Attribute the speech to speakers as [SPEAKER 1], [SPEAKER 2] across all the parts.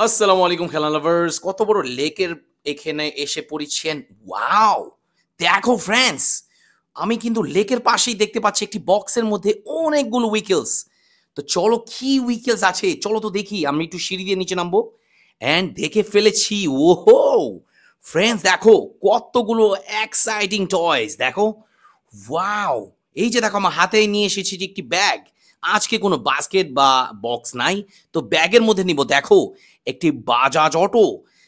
[SPEAKER 1] আসসালামু আলাইকুম খেলনা লাভার্স। কত বড় লেকের এখানে এসে পড়েছেন। ওয়াও! দেখো ফ্রেন্ডস, আমি কিন্তু লেকের পাশেই দেখতে পাচ্ছি একটি বক্সের মধ্যে অনেকগুলো উইকেলস। তো চলো কি উইকেলস আছে চলো তো দেখি। আমি একটু সিঁড়ি দিয়ে নিচে নামবো। অ্যান্ড দেখে ফেলেছি। ওহো! ফ্রেন্ডস দেখো কতগুলো এক্সাইটিং টয়স দেখো। ওয়াও! এই যে দেখো আমার হাতে নিয়ে এসেছি যে একটি ব্যাগ। আজকে কোনো বাস্কেট বা বক্স নাই। তো ব্যাগের মধ্যে নিব দেখো একটি Bajaj auto,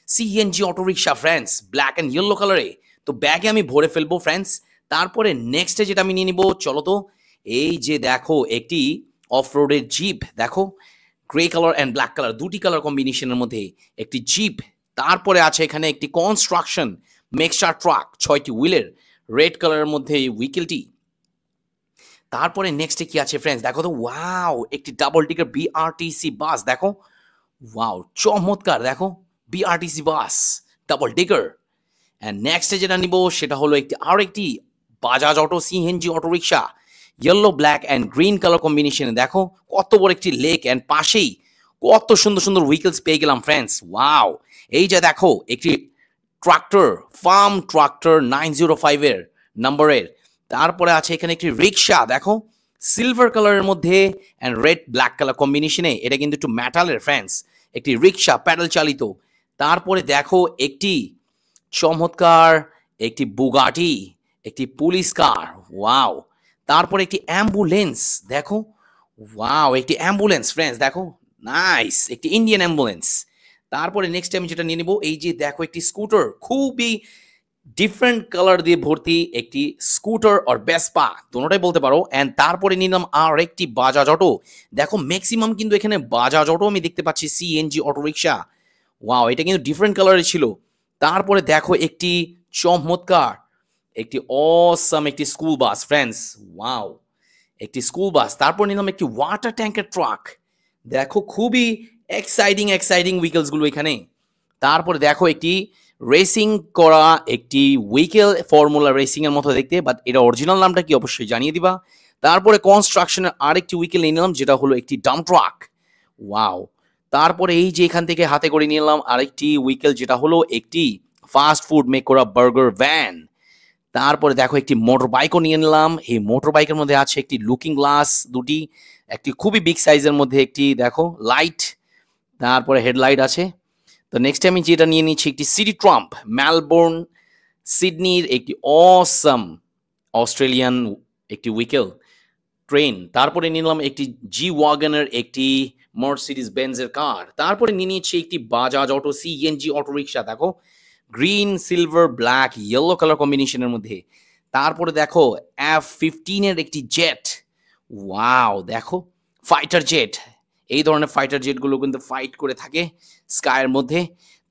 [SPEAKER 1] CNG auto rickshaw friends, black and yellow কালারে। তো ব্যাগে আমি ভরে ফেলবো ফ্রেন্ডস। তারপরে নেক্সটে যেটা আমি নিয়ে নিব চলো তো, এই যে দেখো একটি অফ রোডের জিপ দেখো, grey colour and black colour দুটি কালার কম্বিনেশনের মধ্যে একটি জিপ। তারপরে আছে এখানে একটি কনস্ট্রাকশন মিক্সচার ট্রাক ৬টি হুইলের রেড কালারের মধ্যে এই উইকেলটি। তারপরে নেক্সটে কি আছে ফ্রেন্ডস দেখো তো, ওয়াও একটি ডাবল টিকার বিআরটিসি বাস দেখো। ওয়াও চমৎকার দেখো, BRTC bus double digger. And নেক্সটে যেটা নিব সেটা হলো একটি Bajaj auto CNG auto rickshaw, yellow black and green colour কম্বিনেশনে দেখো। কত বড় একটি লেক অ্যান্ড পাশেই কত সুন্দর সুন্দর উইকেলস পেয়ে গেলাম ফ্রেন্ডস। ওয়াও! এই যে দেখো একটি ট্রাক্টর, ফার্ম ট্রাক্টর 905 এর নম্বরের। তারপরে আছে এখানে একটি রিক্সা দেখো, সিলভার কালারের মধ্যে অ্যান্ড রেড ব্ল্যাক কালার কম্বিনেশনে। এটা কিন্তু একটু মেটালের ফ্রেন্ডস, একটি রিক্সা প্যাডেল চালিত। তারপরে দেখো একটি চমৎকার একটি বুগাটি, একটি পুলিশ কার। ওয়াও! তারপরে একটি অ্যাম্বুলেন্স দেখো। ওয়াও! একটি অ্যাম্বুলেন্স ফ্রেন্ডস দেখো, নাইস একটি ইন্ডিয়ান অ্যাম্বুলেন্স। তারপরে নেক্সট আমি যেটা নিয়ে নিব এই যে দেখো একটি স্কুটার, খুবই ডিফারেন্ট কালার দিয়ে ভর্তি একটি স্কুটার অর বেসপা দোনোটাই বলতে পারো। অ্যান্ড তারপরে নিলাম আর একটি বাজাজ অটো দেখো। ম্যাক্সিমাম কিন্তু এখানে বাজাজ অটো আমি দেখতে পাচ্ছি, সিএনজি অটো রিক্সা। ওয়াও! এটা কিন্তু ডিফারেন্ট কালারের ছিল। তারপরে দেখো একটি চমৎকার একটি অসাম একটি স্কুল বাস ফ্রেন্ডস। ওয়াও! একটি স্কুল বাস। তারপর নিলাম একটি ওয়াটার ট্যাঙ্কের ট্রাক দেখো, খুবই এক্সাইটিং এক্সাইটিং উইকেলস গুলো এখানে। তারপরে দেখো একটি রেসিং করা একটি উইকেল, ফর্মুলা রেসিং এর মতো দেখতে, বাট এটা অরিজিনাল নামটা কি অবশ্যই জানিয়ে দিবা। তারপরে কনস্ট্রাকশনের আরেকটি উইকেল নিয়ে নিলাম যেটা হলো একটি ডাম্প ট্রাক। ওয়াও! তারপরে এই যে এখান থেকে হাতে করে নিয়ে এলাম আরেকটি উইকেল যেটা হলো একটি ফাস্ট ফুড মেক করা বার্গার ভ্যান। তারপরে দেখো একটি মোটর বাইকও নিয়ে নিলাম। এই মোটর বাইকের মধ্যে আছে একটি লুকিং গ্লাস দুটি, একটি খুবই বিগ সাইজের মধ্যে একটি দেখো লাইট, তারপরে হেডলাইট আছে। তো নেক্সট আমি যেটা নিয়ে নিচ্ছি একটি সিটি ট্রাম্প, মেলবোর্ন সিডনির একটি অসাম অস্ট্রেলিয়ান একটি উইকেল ট্রেন। তারপরে নিলাম একটি জি ওয়াগনের একটি মার্সিডিজ বেঞ্জের কার। তারপরে নিয়ে নিচ্ছি একটি Bajaj auto CNG auto rickshaw দেখো, green silver black yellow colour কম্বিনেশনের মধ্যে। তারপরে দেখো F-15 একটি জেট। ওয়াও দেখো, ফাইটার জেট। এই ধরনের ফাইটার জেটগুলো কিন্তু ফাইট করে থাকে স্কাইয়ের মধ্যে।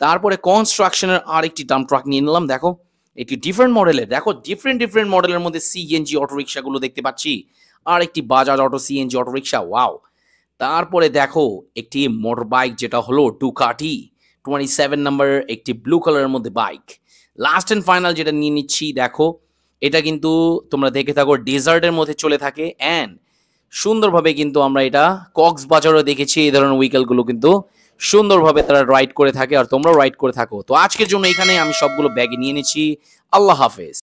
[SPEAKER 1] তারপরে কনস্ট্রাকশনের আরেকটি ডাম্প ট্রাক নিয়ে নিলাম দেখো, একটি ডিফারেন্ট মডেলের দেখো, ডিফারেন্ট ডিফারেন্ট মডেলের মধ্যে সিএনজি অটো রিক্সাগুলো দেখতে পাচ্ছি। আর একটি বাজাজ অটো সিএনজি অটো রিক্সা। ওয়াও! তারপরে দেখো একটি মোটর বাইক যেটা হলো ডুকাটি 27 নাম্বার একটি ব্লু কালারের মধ্যে বাইক। লাস্ট অ্যান্ড ফাইনাল যেটা নিয়ে নিচ্ছি দেখো, এটা কিন্তু তোমরা দেখে থাকো ডেজার্টের মধ্যে চলে থাকে। অ্যান্ড সুন্দরভাবে কিন্তু আমরা এটা কক্সবাজারও দেখেছি এই ধরনের উইকেলগুলো কিন্তু সুন্দরভাবে তারা রাইড করে থাকে, আর তোমরাও রাইড করে থাকো। তো আজকের জন্য এখানে আমি সবগুলো ব্যাগে নিয়ে নিচ্ছি। আল্লাহ হাফেজ।